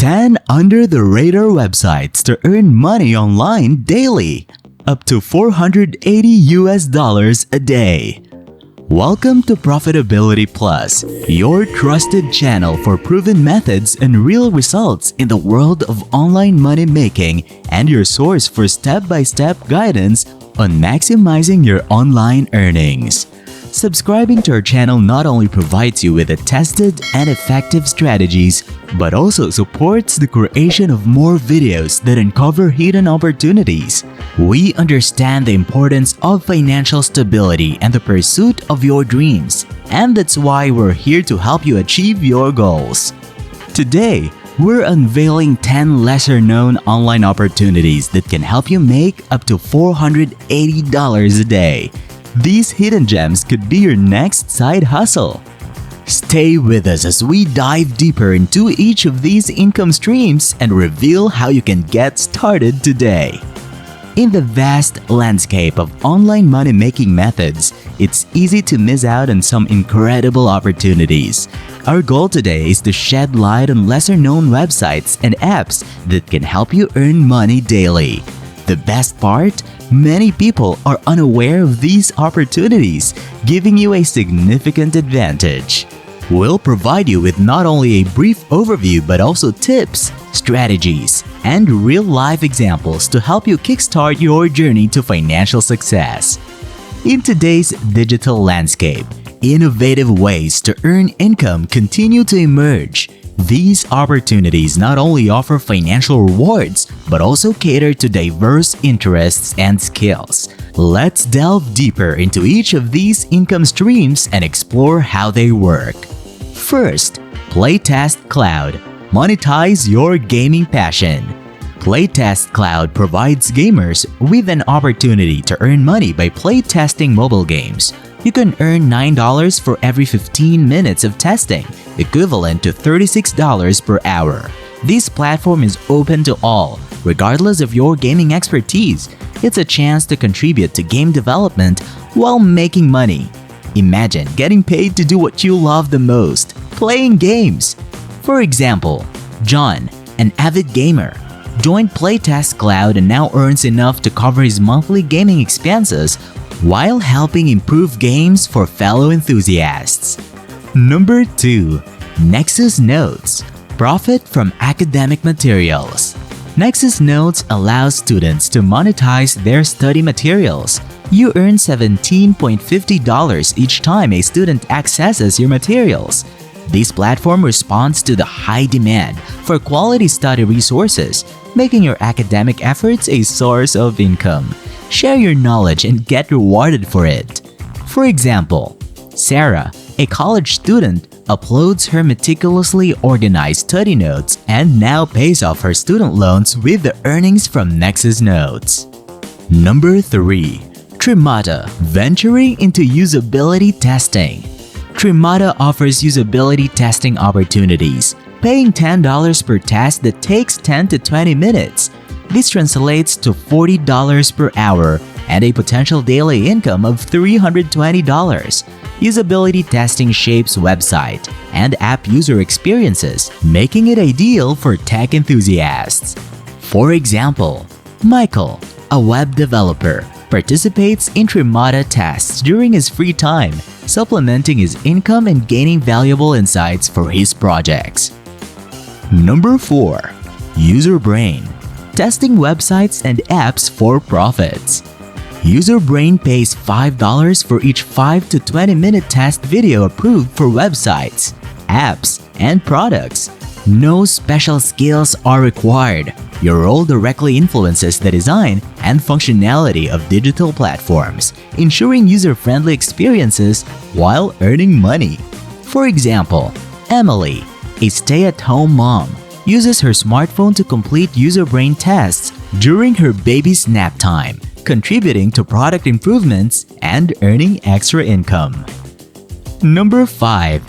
10 under-the-radar websites to earn money online daily, up to $480 a day. Welcome to Profitability Plus, your trusted channel for proven methods and real results in the world of online money making and your source for step-by-step guidance on maximizing your online earnings. Subscribing to our channel not only provides you with the tested and effective strategies, but also supports the creation of more videos that uncover hidden opportunities. We understand the importance of financial stability and the pursuit of your dreams, and that's why we're here to help you achieve your goals. Today, we're unveiling 10 lesser-known online opportunities that can help you make up to $480 a day. These hidden gems could be your next side hustle. Stay with us as we dive deeper into each of these income streams and reveal how you can get started today. In the vast landscape of online money-making methods, it's easy to miss out on some incredible opportunities. Our goal today is to shed light on lesser-known websites and apps that can help you earn money daily. The best part? Many people are unaware of these opportunities, giving you a significant advantage. We'll provide you with not only a brief overview but also tips, strategies, and real-life examples to help you kickstart your journey to financial success. In today's digital landscape, innovative ways to earn income continue to emerge. These opportunities not only offer financial rewards, but also cater to diverse interests and skills. Let's delve deeper into each of these income streams and explore how they work. First, Playtest Cloud. Monetize your gaming passion. Playtest Cloud provides gamers with an opportunity to earn money by playtesting mobile games. You can earn $9 for every 15 minutes of testing, equivalent to $36 per hour. This platform is open to all, regardless of your gaming expertise. It's a chance to contribute to game development while making money. Imagine getting paid to do what you love the most, playing games. For example, John, an avid gamer, joined Playtest Cloud and now earns enough to cover his monthly gaming expenses while helping improve games for fellow enthusiasts. Number 2. Nexus Notes. Profit from academic materials. Nexus Notes allows students to monetize their study materials. You earn $17.50 each time a student accesses your materials. This platform responds to the high demand for quality study resources, making your academic efforts a source of income. Share your knowledge and get rewarded for it. For example, Sarah, a college student, uploads her meticulously organized study notes and now pays off her student loans with the earnings from Nexus Notes. Number 3. Trimada. Venturing into usability testing. Trimada offers usability testing opportunities, paying $10 per test that takes 10 to 20 minutes. This translates to $40 per hour and a potential daily income of $320. Usability testing shapes website and app user experiences, making it ideal for tech enthusiasts. For example, Michael, a web developer, participates in Trimada tests during his free time, supplementing his income and gaining valuable insights for his projects. Number 4. UserBrain. Testing websites and apps for profits. UserBrain pays $5 for each 5 to 20-minute test video approved for websites, apps, and products. No special skills are required. Your role directly influences the design and functionality of digital platforms, ensuring user-friendly experiences while earning money. For example, Emily, a stay-at-home mom, uses her smartphone to complete UserBrain tests during her baby's nap time, contributing to product improvements and earning extra income. Number 5.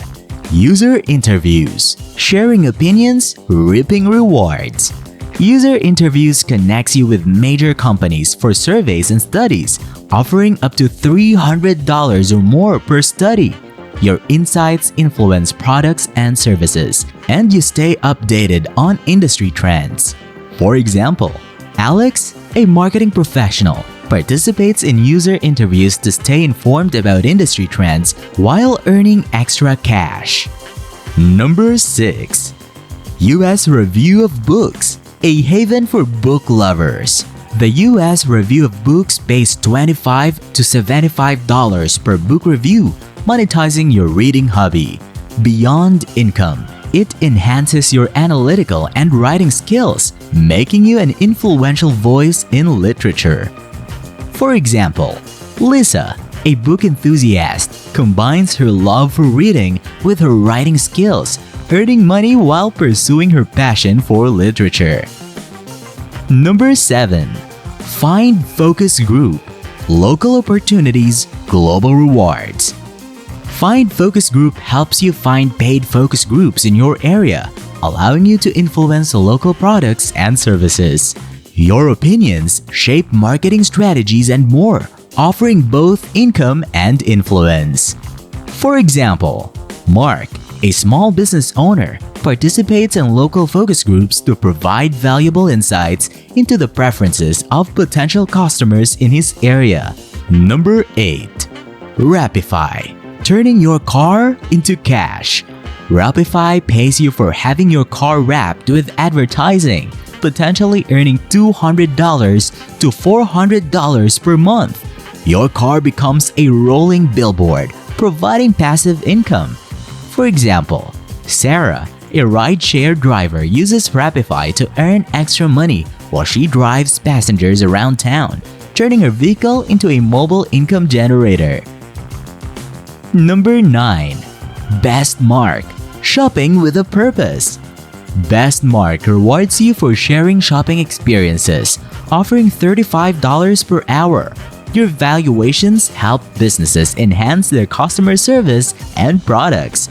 User interviews. Sharing opinions, reaping rewards. User interviews connects you with major companies for surveys and studies, offering up to $300 or more per study. Your insights influence products and services, and you stay updated on industry trends. For example, Alex, a marketing professional, participates in user interviews to stay informed about industry trends while earning extra cash. Number 6. US Review of Books, a haven for book lovers. The US Review of Books pays $25 to $75 per book review, monetizing your reading hobby. Beyond income, it enhances your analytical and writing skills, making you an influential voice in literature. For example, Lisa, a book enthusiast, combines her love for reading with her writing skills, earning money while pursuing her passion for literature. Number 7. Find Focus Group. Local opportunities, global rewards. Find Focus Group helps you find paid focus groups in your area, allowing you to influence local products and services. Your opinions shape marketing strategies and more, offering both income and influence. For example, Mark, a small business owner, participates in local focus groups to provide valuable insights into the preferences of potential customers in his area. Number 8. Rapify. Turning your car into cash. Rapify pays you for having your car wrapped with advertising, potentially earning $200 to $400 per month. Your car becomes a rolling billboard, providing passive income. For example, Sarah, a rideshare driver, uses Rapify to earn extra money while she drives passengers around town, turning her vehicle into a mobile income generator. Number 9. BestMark. Shopping with a purpose. BestMark rewards you for sharing shopping experiences, offering $35 per hour. Your valuations help businesses enhance their customer service and products.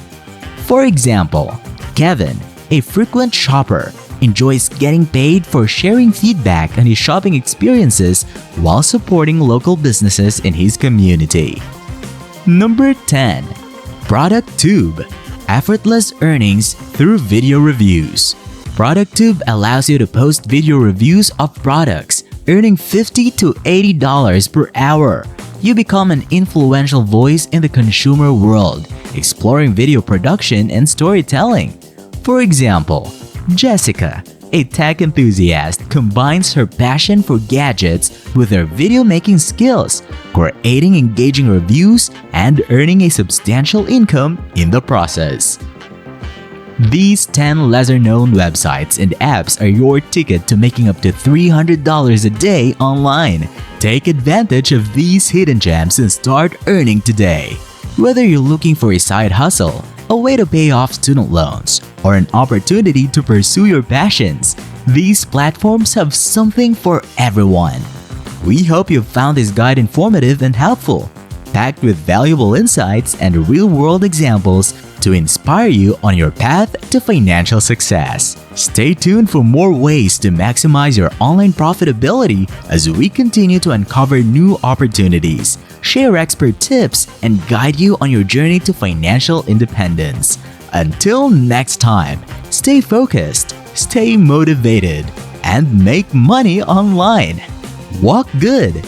For example, Kevin, a frequent shopper, enjoys getting paid for sharing feedback on his shopping experiences while supporting local businesses in his community. Number 10. ProductTube. Effortless earnings through video reviews. ProductTube allows you to post video reviews of products, earning $50 to $80 per hour. You become an influential voice in the consumer world, exploring video production and storytelling. For example, Jessica, a tech enthusiast, combines her passion for gadgets with her video-making skills, creating engaging reviews and earning a substantial income in the process. These 10 lesser-known websites and apps are your ticket to making up to $300 a day online. Take advantage of these hidden gems and start earning today. Whether you're looking for a side hustle, a way to pay off student loans, or an opportunity to pursue your passions, these platforms have something for everyone. We hope you found this guide informative and helpful, packed with valuable insights and real-world examples to inspire you on your path to financial success. Stay tuned for more ways to maximize your online profitability as we continue to uncover new opportunities, share expert tips, and guide you on your journey to financial independence. Until next time, stay focused, stay motivated, and make money online. Walk good!